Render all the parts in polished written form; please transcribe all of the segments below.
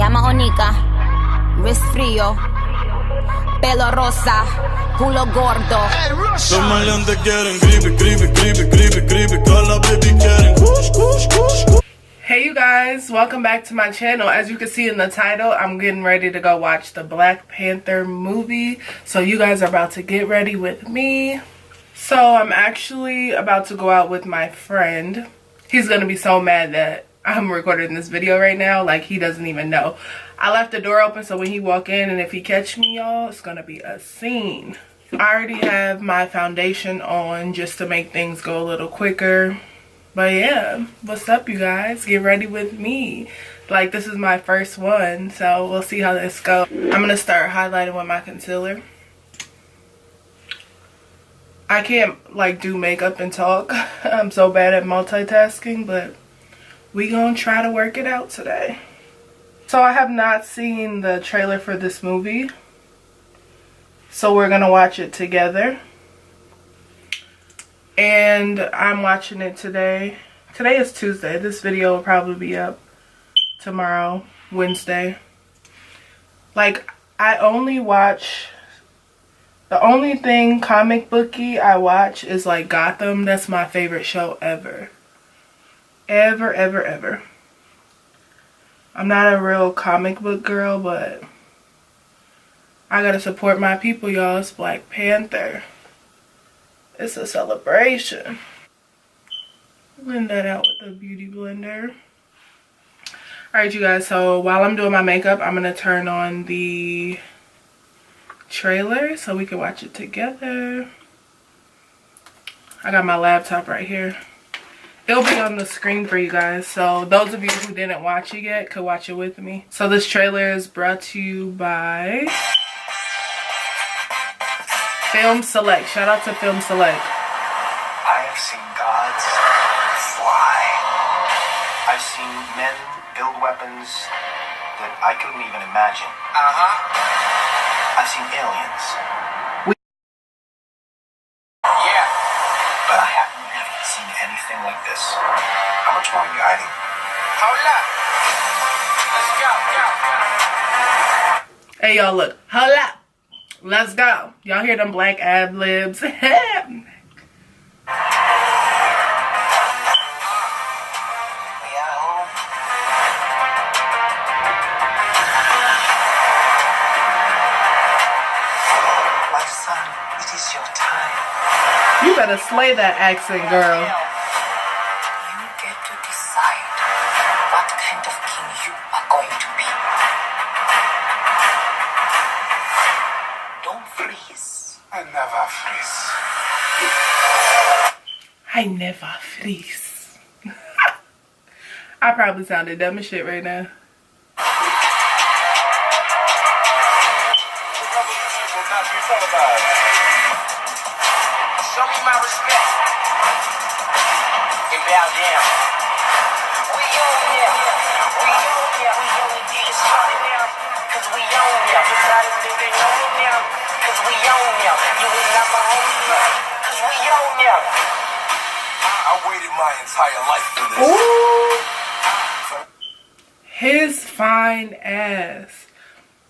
llama Onika, wrist frío, pelo rosa, culo gordo. Los maleantes quieren gribe, gribe, gribe, gribe, gribe, call baby quieren kush, kush, kush. Hey you guys, welcome back to my channel. As you can see in the title, I'm getting ready to go watch the Black Panther movie. So you guys are about to get ready with me. So I'm actually about to go out with my friend. He's gonna be so mad that I'm recording this video right now, like he doesn't even know. I left the door open so when he walk in and if he catch me, y'all, it's gonna be a scene. I already have my foundation on just to make things go a little quicker. But yeah, what's up you guys? Get ready with me. Like, this is my first one, so we'll see how this goes. I'm gonna start highlighting with my concealer. I can't like do makeup and talk. I'm so bad at multitasking, but we gonna try to work it out today. So I have not seen the trailer for this movie, so we're gonna watch it together. And I'm watching it today. Today is Tuesday. This video will probably be up tomorrow, Wednesday. Like, I only watch, the only thing comic booky I watch is like Gotham. That's my favorite show ever. Ever, ever, ever. I'm not a real comic book girl, but I gotta support my people, y'all. It's Black Panther. It's a celebration. Blend that out with a beauty blender. Alright, you guys, so while I'm doing my makeup, I'm gonna turn on the trailer so we can watch it together. I got my laptop right here. It'll be on the screen for you guys, so those of you who didn't watch it yet could watch it with me. So this trailer is brought to you by Film Select. Shout out to Film Select. I have seen gods fly. I've seen men build weapons that I couldn't even imagine. I've seen aliens. Yeah. But I have never seen anything like this. How much more are you hiding? Hold up. Let's go. Hey y'all, look. Hold up. Let's go. Y'all hear them black ad libs? You better slay that accent, girl. You get to decide what kind of king you are going to be. Don't freeze. I never freeze. I never freeze. I probably sounded dumb as shit right now. Show me my respect and bow down. We own ya. We own ya. We only get started now, cause we own ya. Decided that they know me now, cause we own ya. You ain't not my homie now, cause we own ya. I waited my entire life for this. Ooh. His fine ass.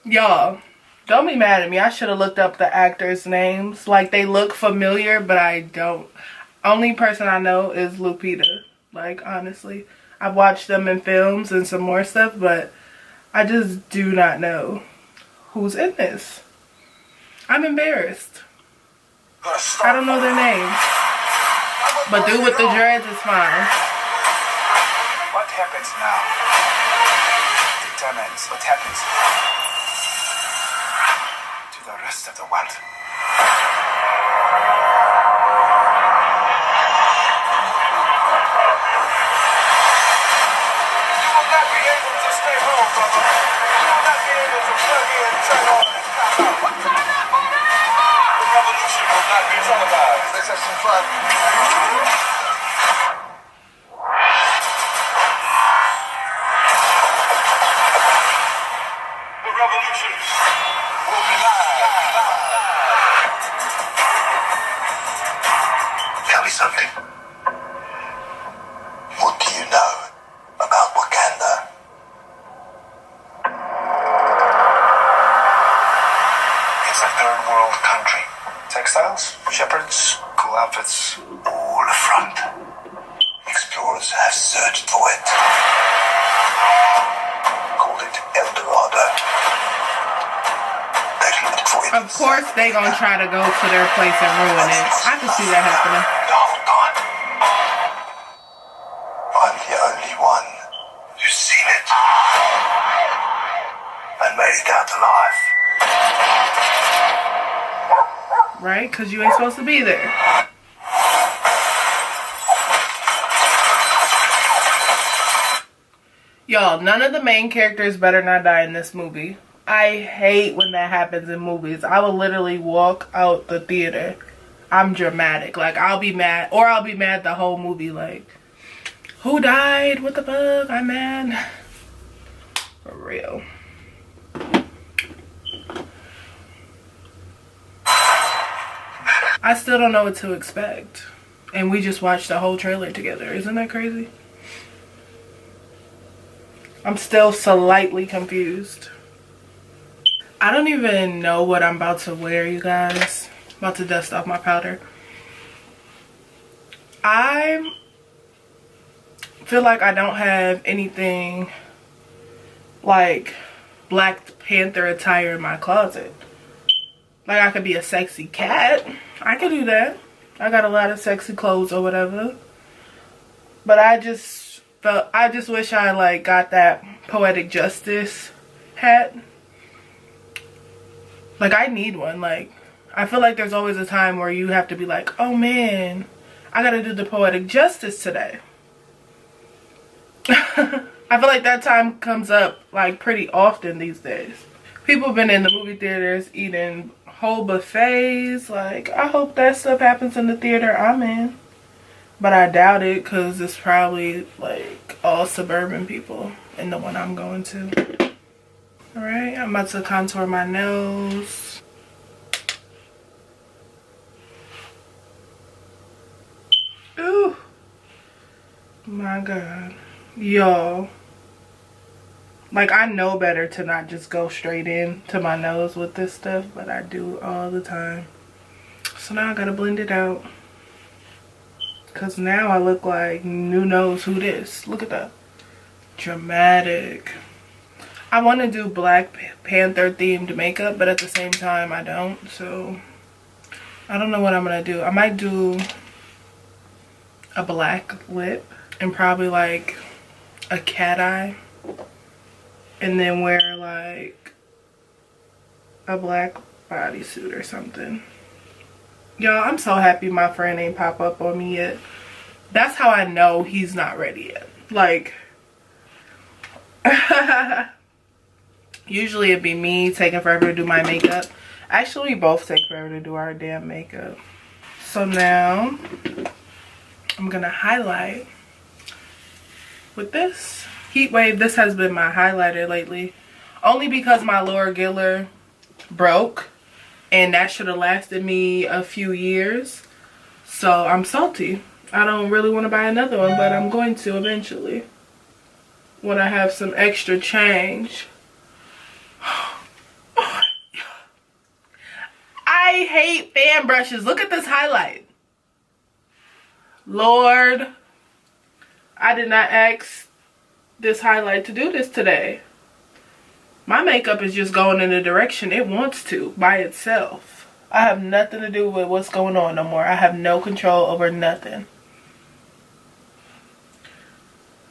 Y'all, don't be mad at me. I should have looked up the actors' names. Like, they look familiar, but I don't. Only person I know is Lupita. Like, honestly. I've watched them in films and some more stuff, but I just do not know who's in this. I'm embarrassed. I don't know their names. But dude with the dreads is fine. What happens now determines what happens to the rest of the world. You will not be able to stay home, brother. You will not be able to plug in, turn on, and pop out. The revolution will not be televised. Let's have some fun. The revolution will be live. Tell me something. What do you know about Wakanda? old country. Textiles, shepherds, cool outfits, all a front. Explorers have searched for it. Called it El Dorado. They looked for it. Of course they gonna try to go to their place and ruin it. I can see that happening. The whole time. I'm the only one who's seen it. And made it out alive. Right? Because you ain't supposed to be there. Y'all, none of the main characters better not die in this movie. I hate when that happens in movies. I will literally walk out the theater. I'm dramatic. Like, I'll be mad. Or I'll be mad the whole movie. Like, who died? What the fuck? I'm mad. For real. I still don't know what to expect. And we just watched the whole trailer together. Isn't that crazy? I'm still slightly confused. I don't even know what I'm about to wear, you guys. I'm about to dust off my powder. I feel like I don't have anything like Black Panther attire in my closet. Like, I could be a sexy cat. I could do that. I got a lot of sexy clothes or whatever. But I just wish I like got that Poetic Justice hat. Like, I need one. Like, I feel like there's always a time where you have to be like, oh man, I gotta do the Poetic Justice today. I feel like that time comes up like pretty often these days. People have been in the movie theaters eating whole buffets. Like, I hope that stuff happens in the theater I'm in. But I doubt it, because it's probably like all suburban people in the one I'm going to. Alright, I'm about to contour my nose. Ooh. My God. Y'all. Like, I know better to not just go straight in to my nose with this stuff, but I do all the time. So now I gotta blend it out. Because now I look like who knows who this. Look at that. Dramatic. I want to do Black Panther themed makeup, but at the same time I don't. So I don't know what I'm going to do. I might do a black lip and probably like a cat eye. And then wear like a black bodysuit or something. Y'all, I'm so happy my friend ain't pop up on me yet. That's how I know he's not ready yet. Like, usually it'd be me taking forever to do my makeup. Actually, we both take forever to do our damn makeup. So now, I'm gonna highlight with this Heat Wave. This has been my highlighter lately. Only because my Laura Geller broke. And that should have lasted me a few years. So I'm salty. I don't really want to buy another one, but I'm going to eventually. When I have some extra change. I hate fan brushes. Look at this highlight. Lord. I did not ask this highlight to do this today. My makeup is just going in the direction it wants to by itself. I have nothing to do with what's going on no more. I have no control over nothing.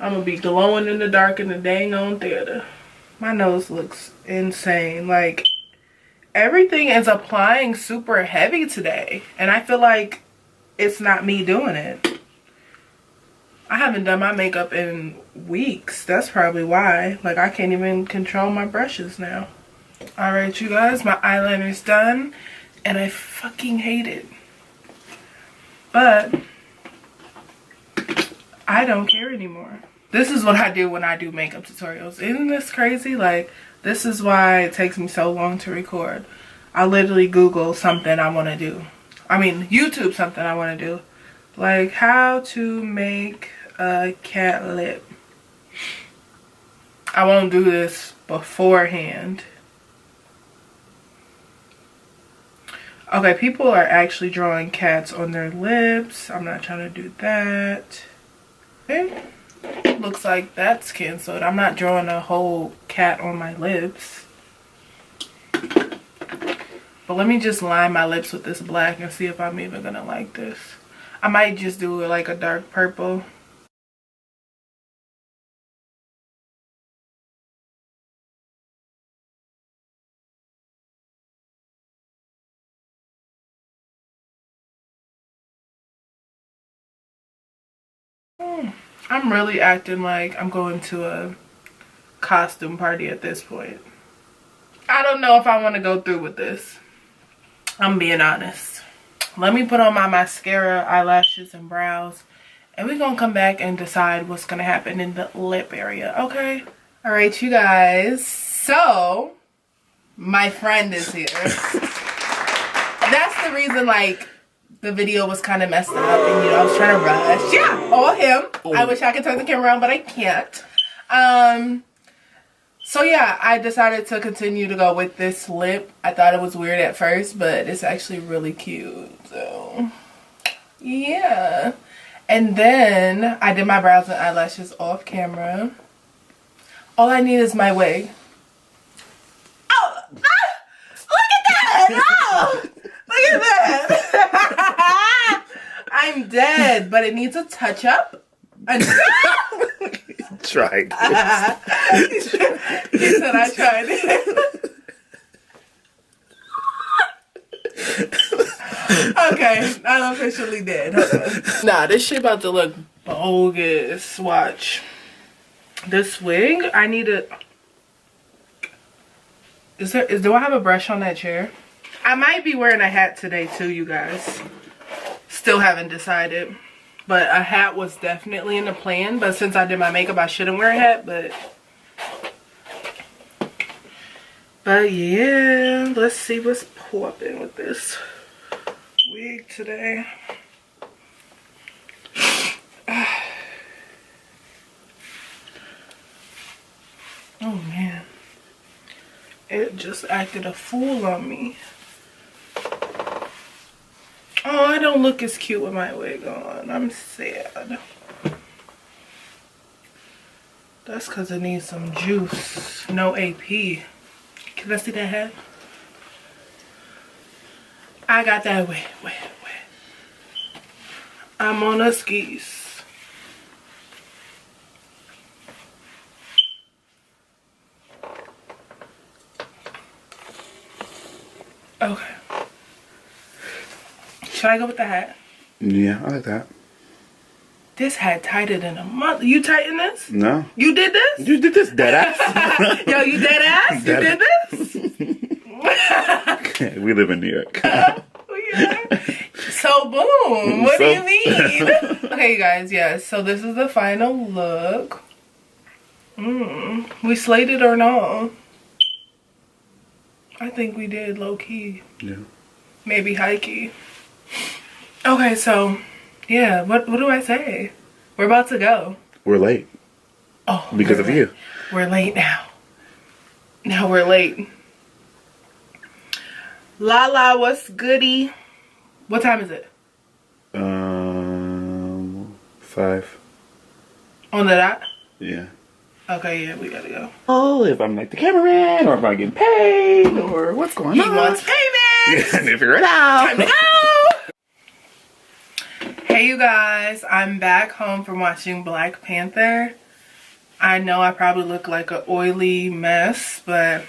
I'm going to be glowing in the dark in the dang on theater. My nose looks insane. Like, everything is applying super heavy today. And I feel like it's not me doing it. I haven't done my makeup in weeks. That's probably why. Like, I can't even control my brushes now. Alright, you guys. My eyeliner's done. And I fucking hate it. But I don't care anymore. This is what I do when I do makeup tutorials. Isn't this crazy? Like, this is why it takes me so long to record. I literally Google something I want to do. I mean, YouTube something I want to do. Like, how to make a cat lip. I won't do this beforehand. Okay, people are actually drawing cats on their lips. I'm not trying to do that. Okay. Looks like that's canceled. I'm not drawing a whole cat on my lips. But let me just line my lips with this black and see if I'm even gonna like this. I might just do it like a dark purple. I'm really acting like I'm going to a costume party at this point. I don't know if I want to go through with this. I'm being honest. Let me put on my mascara, eyelashes, and brows. And we're going to come back and decide what's going to happen in the lip area. Okay? Alright, you guys. So, my friend is here. That's the reason, like, the video was kind of messed up. And, you know, I was trying to rush. Yeah, all him. Oh. I wish I could turn the camera on, but I can't. So yeah, I decided to continue to go with this lip. I thought it was weird at first, but it's actually really cute. So yeah. And then I did my brows and eyelashes off camera. All I need is my wig. Oh, look at that! Oh, look at that! I'm dead, but it needs a touch up. Tried. He said I tried it. Okay, I'm officially dead. Nah, this shit about to look bogus. Watch. This wig, I need to... Do I have a brush on that chair? I might be wearing a hat today too, you guys. Still haven't decided. But a hat was definitely in the plan. But since I did my makeup, I shouldn't wear a hat. But yeah, let's see what's popping with this wig today. Oh man. It just acted a fool on me. Oh, I don't look as cute with my wig on. I'm sad. That's because it needs some juice. No AP. Can I see that head? I got that wet. I'm on a skis. Okay. Should I go with the hat? Yeah, I like that. This hat tighter than a mother. You tighten this? No. You did this? You did this, dead ass. Yo, you dead ass? You did this? We live in New York. Yeah. So boom. What do you mean? Okay, you guys. Yeah. So this is the final look. We slayed it or no? I think we did low key. Yeah. Maybe high key. Okay, so yeah, what do I say? We're about to go. We're late. Oh, because of you. We're late now. Now we're late. Lala, what's goody? What time is it? 5. On the dot? Yeah. Okay, yeah, we gotta go. Oh, if I'm like the cameraman, or if I'm getting paid, or what's going on. He wants payment! Let me figure it out. Time to go! Hey you guys, I'm back home from watching Black Panther. I know I probably look like an oily mess, but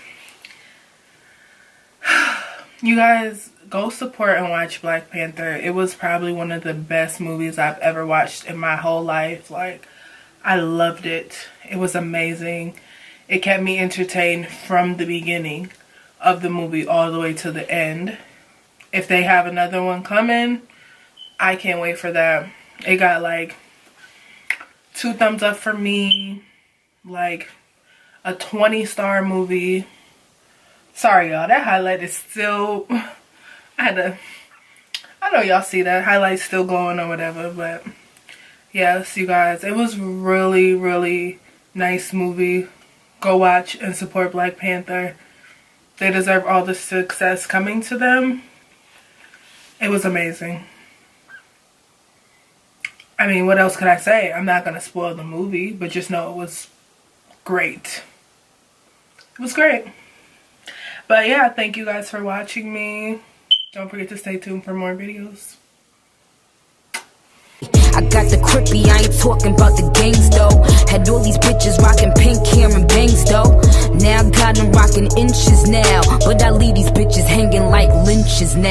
you guys go support and watch Black Panther. It was probably one of the best movies I've ever watched in my whole life. Like, I loved it. It was amazing. It kept me entertained from the beginning of the movie all the way to the end. If they have another one coming, I can't wait for that. It got like 2 thumbs up for me. Like a 20-star movie. Sorry y'all, that highlight is still... I know y'all see that. Highlight's still glowing or whatever, but... yes, you guys, it was really, really nice movie. Go watch and support Black Panther. They deserve all the success coming to them. It was amazing. I mean, what else could I say? I'm not going to spoil the movie, but just know it was great. It was great. But yeah, thank you guys for watching me. Don't forget to stay tuned for more videos. I got the crippy, I ain't talking about the gangs though. Had all these bitches rocking pink hair and bangs though. Now I got them rocking inches now, but I leave these bitches hanging like lynches now.